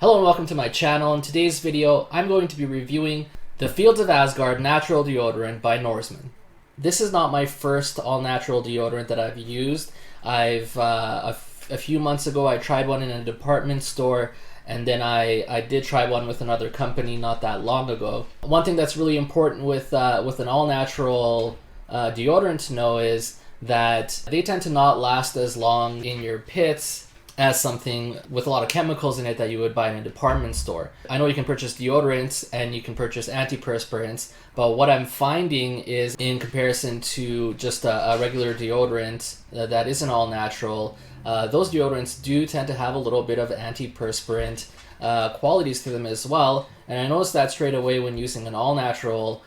Hello and welcome to my channel. In today's video, I'm going to be reviewing the Fields of Asgard Natural Deodorant by Norseman. This is not my first all-natural deodorant that I've used. A few months ago, I tried one in a department store, and then I did try one with another company not that long ago. One thing that's really important with an all-natural deodorant to know is that they tend to not last as long in your pits as something with a lot of chemicals in it that you would buy in a department store. I know you can purchase deodorants and you can purchase antiperspirants, but what I'm finding is in comparison to just a regular deodorant that isn't all natural, those deodorants do tend to have a little bit of antiperspirant qualities to them as well. And I noticed that straight away when using an all natural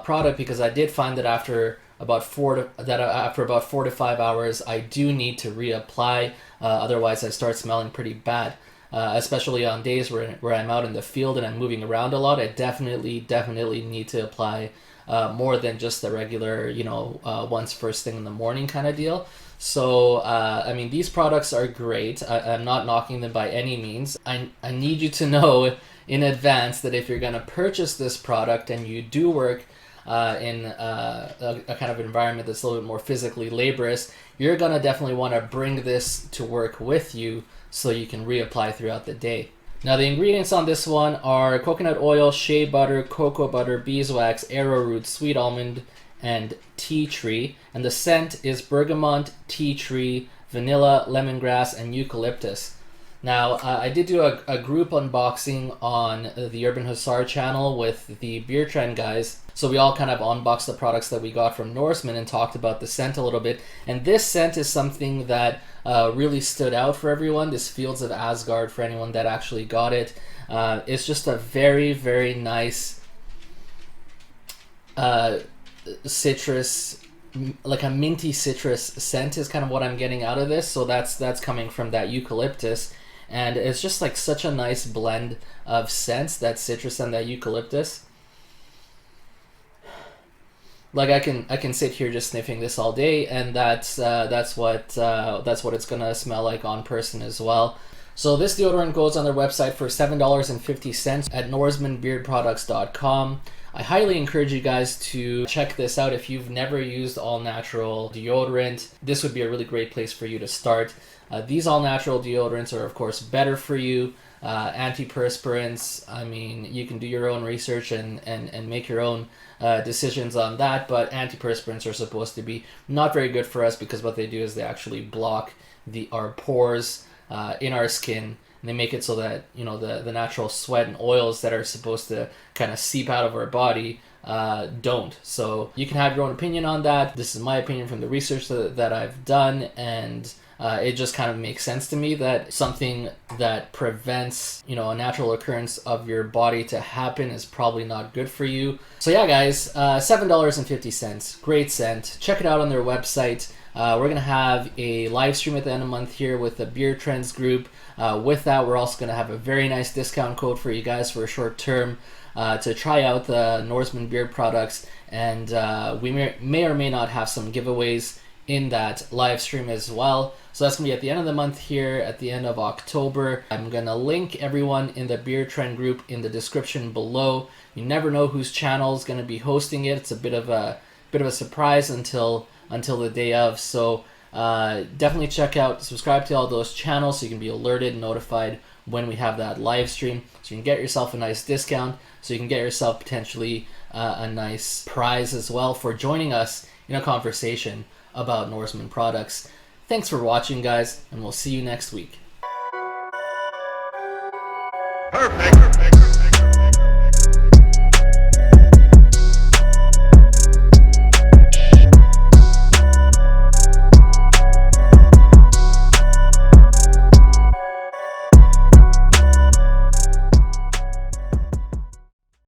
product, because I did find that after about 4 to 5 hours, I do need to reapply. Otherwise, I start smelling pretty bad. Especially on days where I'm out in the field and I'm moving around a lot, I definitely need to apply more than just the regular, once first thing in the morning kind of deal. So, I mean, these products are great. I'm not knocking them by any means. I need you to know in advance that if you're going to purchase this product and you do work in a kind of environment that's a little bit more physically laborious, you're going to definitely want to bring this to work with you so you can reapply throughout the day. Now, the ingredients on this one are coconut oil, shea butter, cocoa butter, beeswax, arrowroot, sweet almond, and tea tree. And the scent is bergamot, tea tree, vanilla, lemongrass, and eucalyptus. Now, I did do a group unboxing on the Urban Hussar channel with the Beer Trend guys. So we all kind of unboxed the products that we got from Norseman and talked about the scent a little bit. And this scent is something that really stood out for everyone. This Fields of Asgard, for anyone that actually got it. It's just a very, very nice citrus, like a minty citrus scent is kind of what I'm getting out of this. So that's coming from that eucalyptus. And it's just like such a nice blend of scents, that citrus and that eucalyptus. Like I can sit here just sniffing this all day, and that's what it's gonna smell like on person as well. So this deodorant goes on their website for $7.50 at NorsemanBeardProducts.com. I highly encourage you guys to check this out if you've never used all-natural deodorant. This would be a really great place for you to start. These all-natural deodorants are, of course, better for you. Antiperspirants, I mean, you can do your own research and make your own decisions on that, but antiperspirants are supposed to be not very good for us because what they do is they actually block our pores in our skin. And they make it so that, the natural sweat and oils that are supposed to kind of seep out of our body don't. So you can have your own opinion on that. This is my opinion from the research that I've done, and it just kind of makes sense to me that something that prevents, a natural occurrence of your body to happen is probably not good for you. So yeah, guys, $7.50, great scent. Check it out on their website. We're going to have a live stream at the end of the month here with the Beer Trends group. With that, we're also going to have a very nice discount code for you guys for a short term to try out the Norseman beard products. And we may or may not have some giveaways in that live stream as well. So that's going to be at the end of the month here, at the end of October. I'm going to link everyone in the Beer Trend group in the description below. You never know whose channel is going to be hosting it. It's a bit of a surprise until the day of. So definitely subscribe to all those channels so you can be alerted and notified when we have that live stream, so you can get yourself a nice discount, so you can get yourself potentially a nice prize as well for joining us in a conversation about Norseman products. Thanks for watching, guys, and we'll see you next week. Perfect.